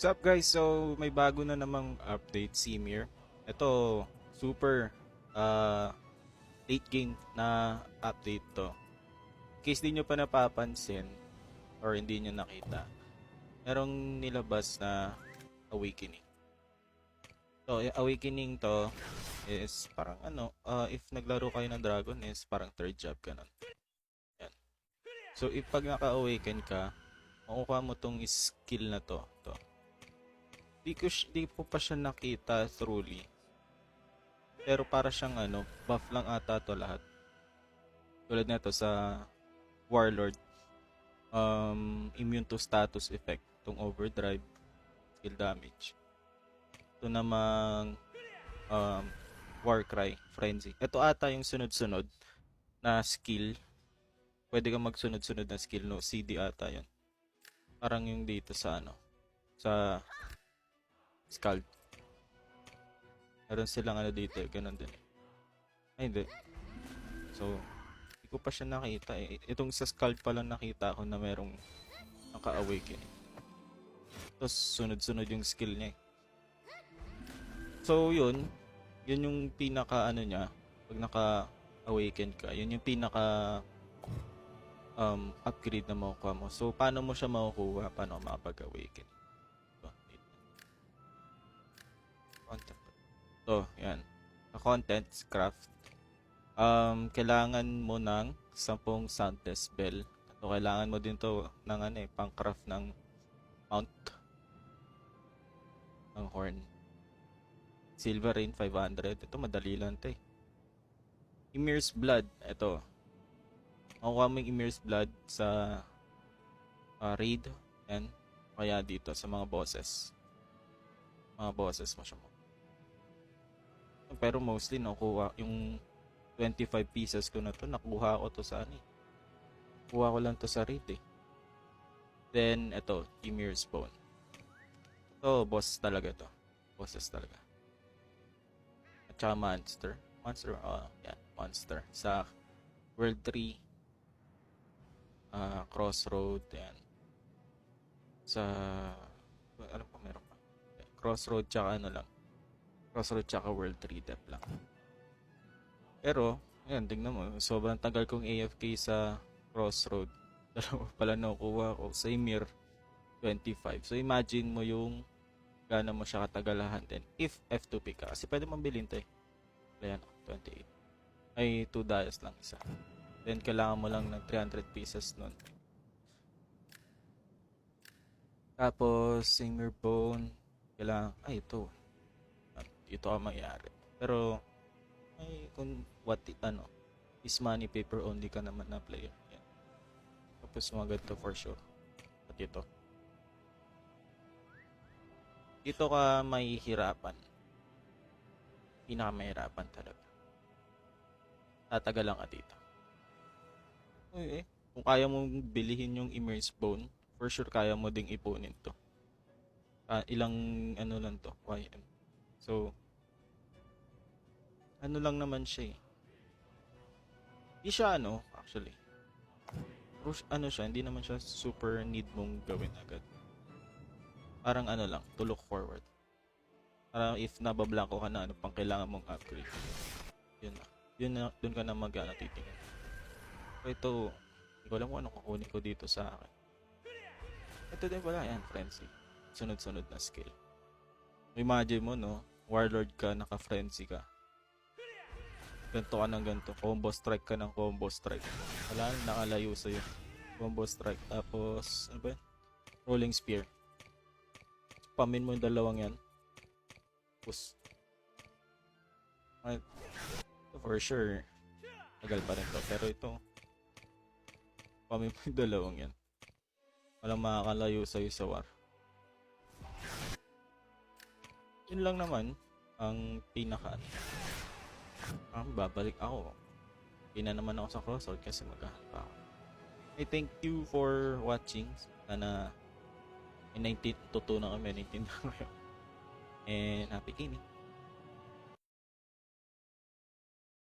What's up guys? So may bago na namang update si Mir. Ito super uh, late game na update to. In case di nyo pa napapansin or hindi nyo nakita, merong nilabas na awakening. So awakening to is parang if naglaro kayo ng Dragon is parang third job ganun. Yan. So if pag naka-awaken ka, makukuha mo tong skill na to. Di po pa siya nakita truly. Pero para siyang buff lang ata to lahat. Tulad nito sa Warlord, immune to status effect, tong overdrive, skill damage. Ito namang Warcry, Frenzy. Ito ata yung sunod-sunod na skill. Pwede kang magsunod-sunod na skill, no? CD ata yun. Parang yung dito sa sa Scald. Meron silang dito, ganun din. Ay, hindi. So, hindi ko pa siya nakita eh. Itong sa Scald pa lang nakita ko na merong naka-awaken. Tapos, sunod-sunod yung skill niya eh. So, yun yung pinaka niya. Pag naka-awaken ka, yun yung pinaka upgrade na makukuha mo. So, paano mo siya makukuha? Paano makapag-awaken? Content. So, yan. Sa contents, craft. Kailangan mo ng 10 soundless bell. So, kailangan mo din to ng pang-craft ng mount. Ng horn. Silver Rain 500. Ito, madali lang ito eh. Ymir's Blood. Ito. Makukuha mo yung Ymir's Blood sa raid. Yan. Kaya dito sa mga bosses. Mga bosses mo siya mo. Pero mostly nakuha yung 25 pieces ko na to, nakuha ko to sa kuha ko lang to sa raid eh. Then ito, Ymir's Bone. So boss talaga to. Bosses talaga. At saka monster. Yan, monster. Sa World 3 Crossroad, yan. Sa alam ko meron pa. Crossroad tsaka lang. Crossroad tsaka World 3 depth lang. Pero, ayan, tingnan mo. Sobrang tagal kong AFK sa Crossroad. Dalawa pala nakukuha ko. Sa Ymir, 25. So, imagine mo yung gaano mo siya katagalahan din. If F2P ka. Kasi pwede mong bilhin to eh. Ayan, 28. Ay, 2 dias lang isa. Then, kailangan mo lang ng 300 pieces nun. Tapos, Ymir Bone. Kailangan, ito. Ito ang mangyari. Pero, kung is money paper only ka naman na player. Yan. Tapos mga ganito for sure. At ito. Dito ka mahihirapan. Pinakamahirapan talaga. Tatagalan ka dito. Kung kaya mong bilihin yung Ymir's Bone, for sure kaya mo ding ipunin to. Ilang lang to, YM. So, lang naman siya eh. Hindi siya actually. Siya, hindi naman siya super need mong gawin agad. Parang lang, to look forward. Parang if nabablanko ka na, pang kailangan mong upgrade. Yun na, dun ka na titingin. So ito, hindi ko alam kung anong kukunin ko dito sa akin. Ito din pala, yan, Frenzy. Sunod-sunod na skill. Imagine mo, Warlord ka, naka-Frenzy ka. Ganto ka ng ganto. Combo strike ka ng combo strike. Wala, nakalayo sa'yo. Combo strike. Tapos, ano ba yan? Rolling spear. Spamin mo yung dalawang yan. Tapos, for sure, tagal pa rin to. Pero ito, spamin mo yung dalawang yan. Walang makakalayo sa'yo sa war. Yun lang naman, ang pinaka babalik ako. Hindi na naman ako sa Crossroad kasi maghahanap pa ako. Thank you for watching. Sana may 19 tutunan kami, 19 na kayo. And happy gaming.